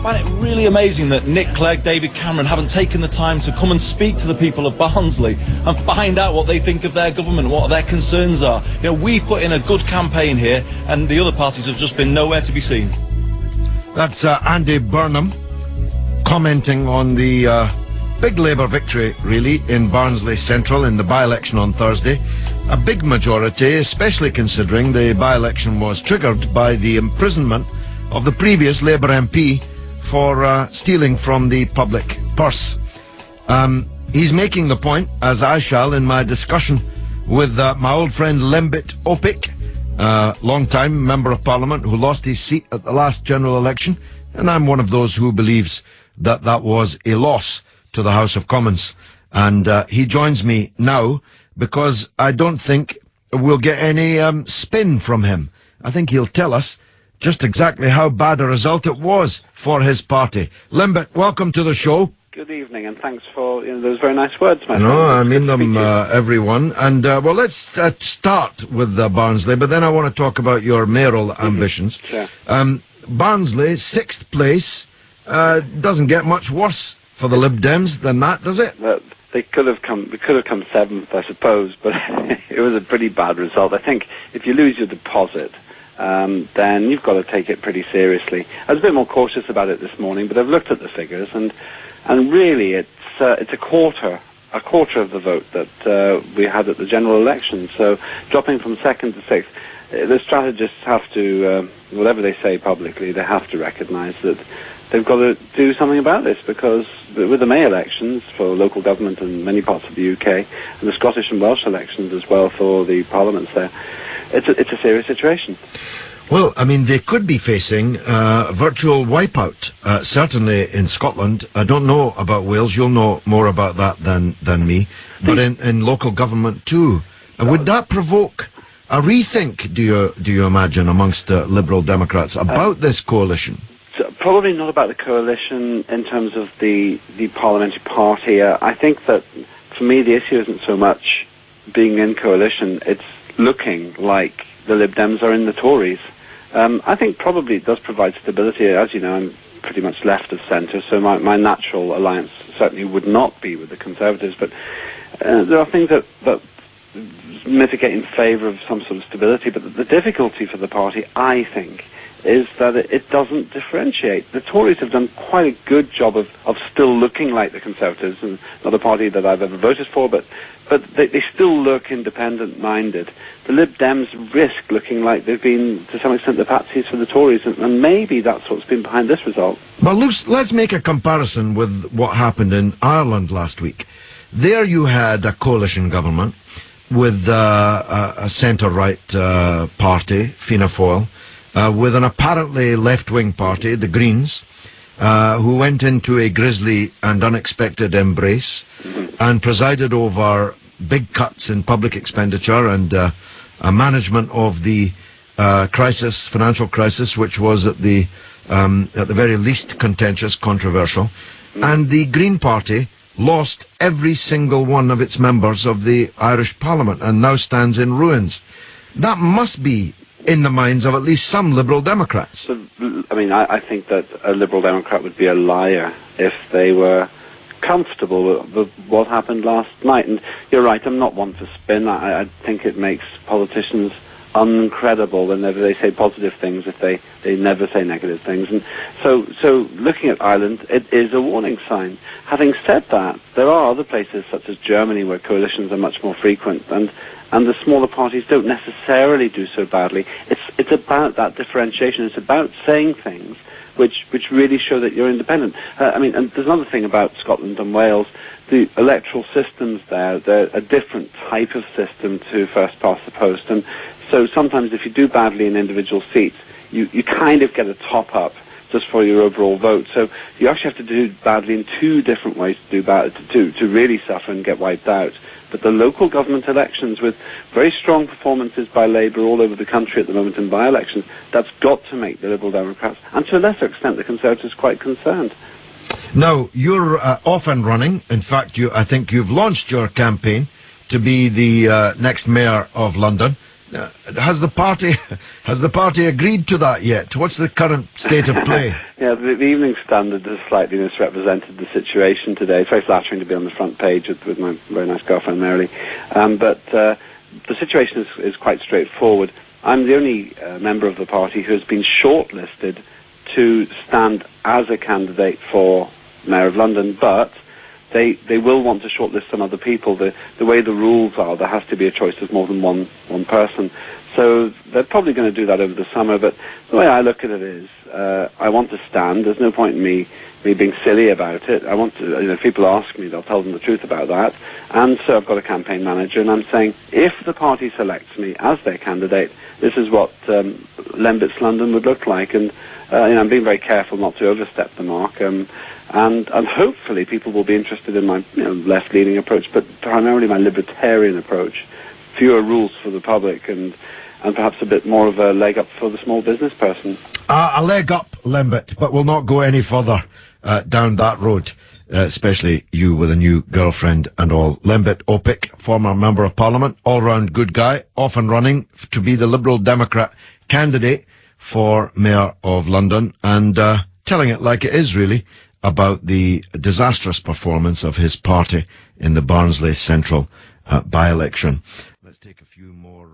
find it really amazing that Nick Clegg, David Cameron haven't taken the time to come and speak to the people of Barnsley and find out what they think of their government, what their concerns are. You know, we've put in a good campaign here, and the other parties have just been nowhere to be seen. That's Andy Burnham commenting on the big Labour victory, really, in Barnsley Central in the by-election on Thursday. A big majority, especially considering the by-election was triggered by the imprisonment of the previous Labour MP for stealing from the public purse. He's making the point, as I shall in my discussion with my old friend Lembit Opik, long-time Member of Parliament who lost his seat at the last general election, and I'm one of those who believes that that was a loss to the House of Commons. And he joins me now because I don't think we'll get any spin from him. I think he'll tell us just exactly how bad a result it was for his party. Lembit, welcome to the show. Good evening, and thanks for those very nice words, my friend. No, I mean them, everyone. And, well, let's start with Barnsley, but then I want to talk about your mayoral ambitions. Sure. Barnsley, 6th place, doesn't get much worse for the Lib Dems than that, does it? They could have come 7th, I suppose, but it was a pretty bad result. I think if you lose your deposit, then you've got to take it pretty seriously. I was a bit more cautious about it this morning, but I've looked at the figures, and really it's a quarter of the vote that we had at the general election. So dropping from 2nd to 6th, the strategists have to, whatever they say publicly, they have to recognise that they've got to do something about this, because with the May elections for local government in many parts of the UK, and the Scottish and Welsh elections as well for the parliaments there, it's a serious situation. Well, I mean, they could be facing virtual wipeout, certainly in Scotland. I don't know about Wales. You'll know more about that than me. But in local government too. Would that provoke a rethink, do you imagine, amongst Liberal Democrats about this coalition? Probably not about the coalition in terms of the parliamentary party. I think that, for me, the issue isn't so much being in coalition. It's looking like the Lib Dems are in the Tories. I think probably it does provide stability. As you know, I'm pretty much left of centre, so my natural alliance certainly would not be with the Conservatives. But there are things that mitigate in favour of some sort of stability. But the difficulty for the party, I think, is that it doesn't differentiate. The Tories have done quite a good job of still looking like the Conservatives, and not a party that I've ever voted for, but they still look independent-minded. The Lib Dems risk looking like they've been, to some extent, the patsies for the Tories, and maybe that's what's been behind this result. Well, let's make a comparison with what happened in Ireland last week. There you had a coalition government with a centre-right party, Fianna Fáil, with an apparently left-wing party, the Greens, who went into a grisly and unexpected embrace and presided over big cuts in public expenditure and a management of the financial crisis, which was at the very least contentious, controversial. And the Green Party lost every single one of its members of the Irish Parliament and now stands in ruins. That must be in the minds of at least some Liberal Democrats. So, I mean, I think that a Liberal Democrat would be a liar if they were comfortable with what happened last night. And you're right, I'm not one to spin. I think it makes politicians uncredible whenever they say positive things if they never say negative things. And so looking at Ireland, it is a warning sign. Having said that, there are other places such as Germany where coalitions are much more frequent, and the smaller parties don't necessarily do so badly. It's about that differentiation. It's about saying things which really show that you're independent. I mean, and there's another thing about Scotland and Wales. The electoral systems there, they're a different type of system to first past the post. And so sometimes if you do badly in individual seats, you kind of get a top-up just for your overall vote. So you actually have to do badly in two different ways to do bad, to really suffer and get wiped out. But the local government elections, with very strong performances by Labour all over the country at the moment in by-elections, that's got to make the Liberal Democrats, and to a lesser extent the Conservatives, quite concerned. Now, you're off and running. In fact, I think you've launched your campaign to be the next mayor of London. Has the party agreed to that yet? What's the current state of play? Yeah, the Evening Standard has slightly misrepresented the situation today. It's very flattering to be on the front page with my very nice girlfriend Mary, but the situation is quite straightforward. I'm the only member of the party who has been shortlisted to stand as a candidate for Mayor of London, but they will want to shortlist some other people. The way the rules are, there has to be a choice of more than one person. So they're probably going to do that over the summer, but the way I look at it is, I want to stand. There's no point in me being silly about it. I want to, if people ask me, they'll tell them the truth about that. And so I've got a campaign manager, and I'm saying, if the party selects me as their candidate, this is what Lembit's London would look like. And I'm being very careful not to overstep the mark. And hopefully people will be interested in my left-leaning approach, but primarily my libertarian approach. Fewer rules for the public and perhaps a bit more of a leg up for the small business person. A leg up, Lembit, but we'll not go any further down that road, especially you with a new girlfriend and all. Lembit Opik, former Member of Parliament, all-round good guy, off and running to be the Liberal Democrat candidate for Mayor of London, and telling it like it is, really, about the disastrous performance of his party in the Barnsley Central by-election. Let's take a few more...